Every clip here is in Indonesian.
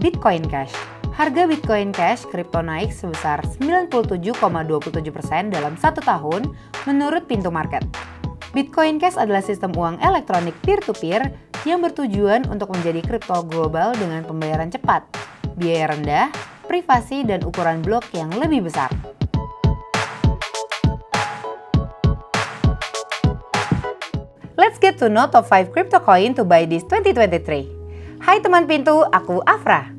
Bitcoin Cash. Harga Bitcoin Cash kripto naik sebesar 97,27% dalam 1 tahun menurut Pintu Market. Bitcoin Cash adalah sistem uang elektronik peer-to-peer yang bertujuan untuk menjadi kripto global dengan pembayaran cepat, biaya rendah, privasi, dan ukuran blok yang lebih besar. Let's get to know top 5 crypto coin to buy this 2023. Hai teman Pintu, aku Afra.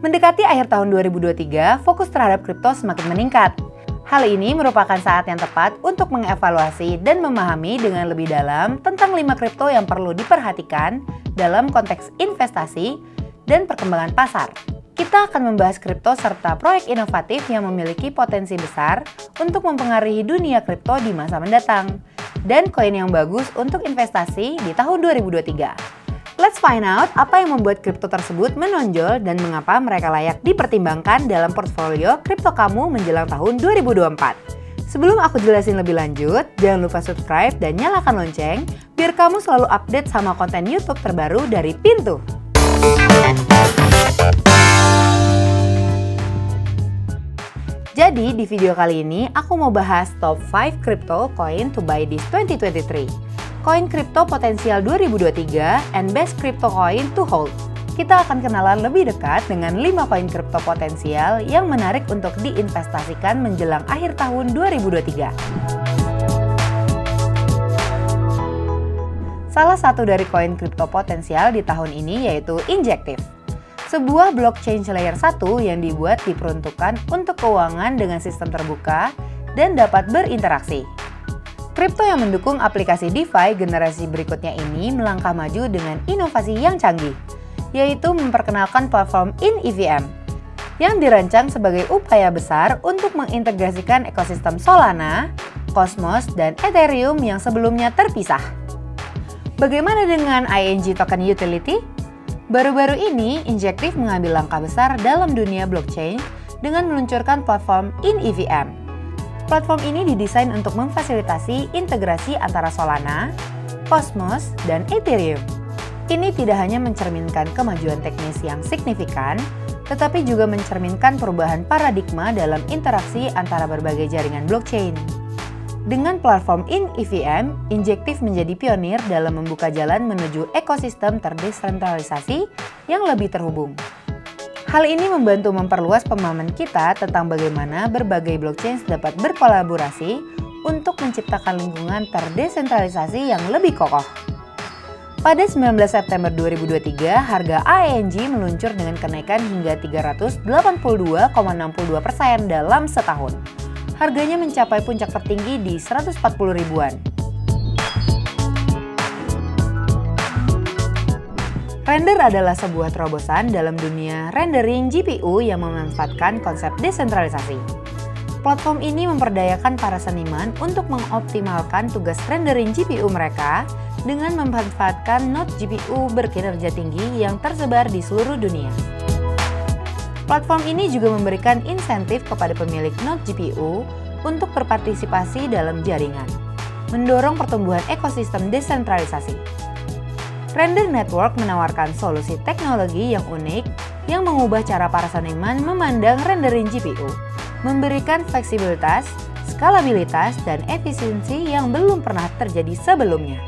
Mendekati akhir tahun 2023, fokus terhadap kripto semakin meningkat. Hal ini merupakan saat yang tepat untuk mengevaluasi dan memahami dengan lebih dalam tentang 5 kripto yang perlu diperhatikan dalam konteks investasi dan perkembangan pasar. Kita akan membahas kripto serta proyek inovatif yang memiliki potensi besar untuk mempengaruhi dunia kripto di masa mendatang, dan koin yang bagus untuk investasi di tahun 2023. Let's find out apa yang membuat kripto tersebut menonjol dan mengapa mereka layak dipertimbangkan dalam portfolio kripto kamu menjelang tahun 2024. Sebelum aku jelasin lebih lanjut, jangan lupa subscribe dan nyalakan lonceng biar kamu selalu update sama konten YouTube terbaru dari Pintu. Jadi di video kali ini aku mau bahas top 5 crypto coin to buy this 2023. Koin kripto potensial 2023 and best crypto coin to hold. Kita akan kenalan lebih dekat dengan 5 koin kripto potensial yang menarik untuk diinvestasikan menjelang akhir tahun 2023. Salah satu dari koin kripto potensial di tahun ini yaitu Injective. Sebuah blockchain layer 1 yang dibuat diperuntukkan untuk keuangan dengan sistem terbuka dan dapat berinteraksi. Kripto yang mendukung aplikasi DeFi generasi berikutnya ini melangkah maju dengan inovasi yang canggih, yaitu memperkenalkan platform InEVM yang dirancang sebagai upaya besar untuk mengintegrasikan ekosistem Solana, Cosmos, dan Ethereum yang sebelumnya terpisah. Bagaimana dengan ING Token Utility? Baru-baru ini, Injective mengambil langkah besar dalam dunia blockchain dengan meluncurkan platform InEVM. Platform ini didesain untuk memfasilitasi integrasi antara Solana, Cosmos, dan Ethereum. Ini tidak hanya mencerminkan kemajuan teknis yang signifikan, tetapi juga mencerminkan perubahan paradigma dalam interaksi antara berbagai jaringan blockchain. Dengan platform InEVM, Injective menjadi pionir dalam membuka jalan menuju ekosistem terdesentralisasi yang lebih terhubung. Hal ini membantu memperluas pemahaman kita tentang bagaimana berbagai blockchain dapat berkolaborasi untuk menciptakan lingkungan terdesentralisasi yang lebih kokoh. Pada 19 September 2023, harga ING meluncur dengan kenaikan hingga 382,62% dalam setahun. Harganya mencapai puncak tertinggi di 140 ribuan. Render adalah sebuah terobosan dalam dunia rendering GPU yang memanfaatkan konsep desentralisasi. Platform ini memperdayakan para seniman untuk mengoptimalkan tugas rendering GPU mereka dengan memanfaatkan node GPU berkinerja tinggi yang tersebar di seluruh dunia. Platform ini juga memberikan insentif kepada pemilik node GPU untuk berpartisipasi dalam jaringan, mendorong pertumbuhan ekosistem desentralisasi. Render Network menawarkan solusi teknologi yang unik yang mengubah cara para seniman memandang rendering GPU, memberikan fleksibilitas, skalabilitas, dan efisiensi yang belum pernah terjadi sebelumnya.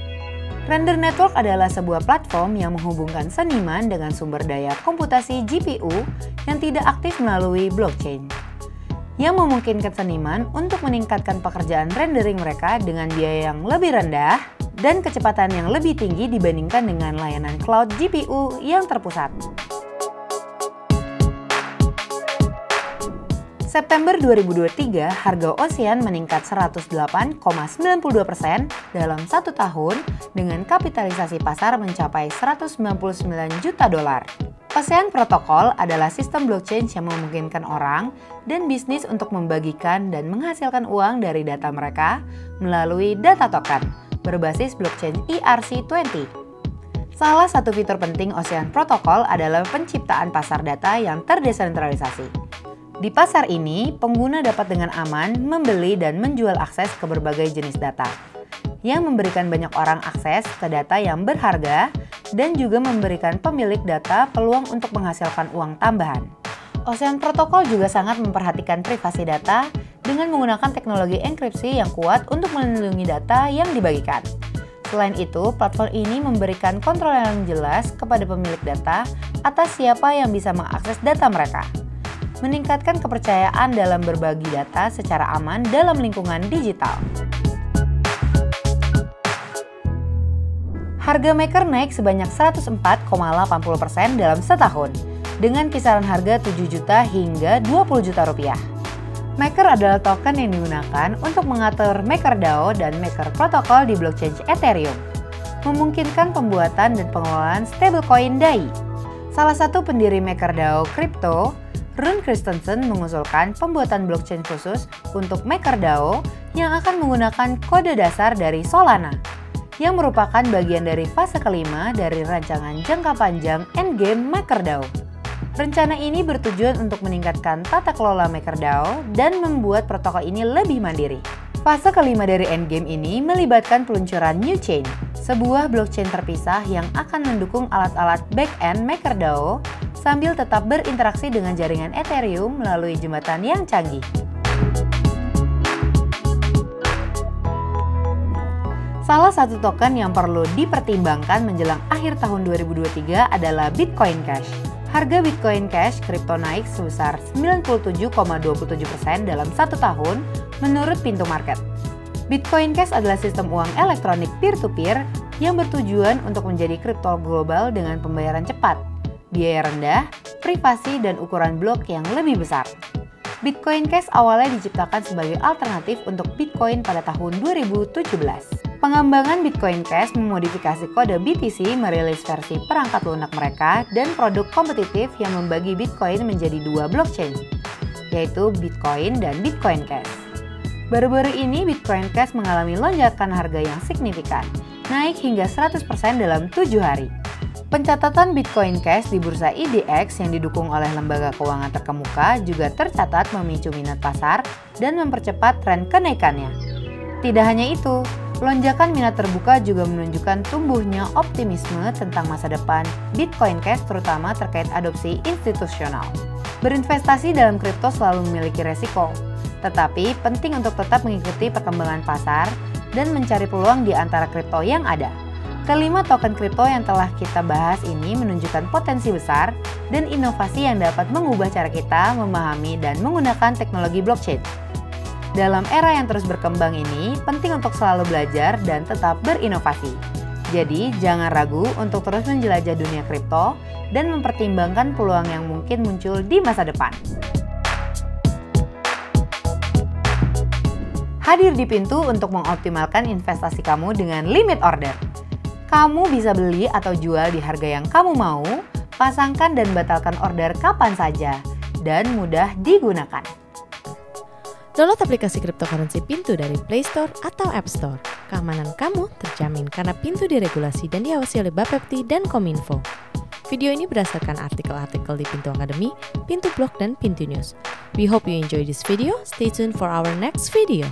Render Network adalah sebuah platform yang menghubungkan seniman dengan sumber daya komputasi GPU yang tidak aktif melalui blockchain, yang memungkinkan seniman untuk meningkatkan pekerjaan rendering mereka dengan biaya yang lebih rendah dan kecepatan yang lebih tinggi dibandingkan dengan layanan cloud GPU yang terpusat. September 2023, harga Ocean meningkat 108,92% dalam 1 tahun dengan kapitalisasi pasar mencapai 199 juta dolar. Ocean Protocol adalah sistem blockchain yang memungkinkan orang dan bisnis untuk membagikan dan menghasilkan uang dari data mereka melalui data token berbasis blockchain ERC20. Salah satu fitur penting Ocean Protocol adalah penciptaan pasar data yang terdesentralisasi. Di pasar ini, pengguna dapat dengan aman membeli dan menjual akses ke berbagai jenis data, yang memberikan banyak orang akses ke data yang berharga dan juga memberikan pemilik data peluang untuk menghasilkan uang tambahan. Ocean Protocol juga sangat memperhatikan privasi data dengan menggunakan teknologi enkripsi yang kuat untuk melindungi data yang dibagikan. Selain itu, platform ini memberikan kontrol yang jelas kepada pemilik data atas siapa yang bisa mengakses data mereka, meningkatkan kepercayaan dalam berbagi data secara aman dalam lingkungan digital. Harga Maker naik sebanyak 104,80% dalam setahun, dengan kisaran harga 7 juta hingga 20 juta rupiah. Maker adalah token yang digunakan untuk mengatur MakerDAO dan Maker Protocol di blockchain Ethereum, memungkinkan pembuatan dan pengelolaan stablecoin DAI. Salah satu pendiri MakerDAO Crypto, Rune Christensen, mengusulkan pembuatan blockchain khusus untuk MakerDAO yang akan menggunakan kode dasar dari Solana, yang merupakan bagian dari fase kelima dari rancangan jangka panjang Endgame MakerDAO. Rencana ini bertujuan untuk meningkatkan tata kelola MakerDAO dan membuat protokol ini lebih mandiri. Fase kelima dari Endgame ini melibatkan peluncuran New Chain, sebuah blockchain terpisah yang akan mendukung alat-alat back-end MakerDAO sambil tetap berinteraksi dengan jaringan Ethereum melalui jembatan yang canggih. Salah satu token yang perlu dipertimbangkan menjelang akhir tahun 2023 adalah Bitcoin Cash. Harga Bitcoin Cash kripto naik sebesar 97,27% dalam satu tahun menurut Pintu Market. Bitcoin Cash adalah sistem uang elektronik peer-to-peer yang bertujuan untuk menjadi kripto global dengan pembayaran cepat, biaya rendah, privasi, dan ukuran blok yang lebih besar. Bitcoin Cash awalnya diciptakan sebagai alternatif untuk Bitcoin pada tahun 2017. Pengembangan Bitcoin Cash memodifikasi kode BTC merilis versi perangkat lunak mereka dan produk kompetitif yang membagi Bitcoin menjadi dua blockchain, yaitu Bitcoin dan Bitcoin Cash. Baru-baru ini Bitcoin Cash mengalami lonjakan harga yang signifikan, naik hingga 100% dalam 7 hari. Pencatatan Bitcoin Cash di bursa IDX yang didukung oleh lembaga keuangan terkemuka juga tercatat memicu minat pasar dan mempercepat tren kenaikannya. Tidak hanya itu, lonjakan minat terbuka juga menunjukkan tumbuhnya optimisme tentang masa depan Bitcoin Cash terutama terkait adopsi institusional. Berinvestasi dalam kripto selalu memiliki resiko, tetapi penting untuk tetap mengikuti perkembangan pasar dan mencari peluang di antara kripto yang ada. Kelima token kripto yang telah kita bahas ini menunjukkan potensi besar dan inovasi yang dapat mengubah cara kita memahami dan menggunakan teknologi blockchain. Dalam era yang terus berkembang ini, penting untuk selalu belajar dan tetap berinovasi. Jadi, jangan ragu untuk terus menjelajah dunia kripto dan mempertimbangkan peluang yang mungkin muncul di masa depan. Hadir di Pintu untuk mengoptimalkan investasi kamu dengan limit order. Kamu bisa beli atau jual di harga yang kamu mau, pasangkan dan batalkan order kapan saja, dan mudah digunakan. Download aplikasi cryptocurrency Pintu dari Play Store atau App Store. Keamanan kamu terjamin karena Pintu diregulasi dan diawasi oleh Bapepti dan Kominfo. Video ini berdasarkan artikel-artikel di Pintu Academy, Pintu Blog, dan Pintu News. We hope you enjoy this video. Stay tuned for our next video.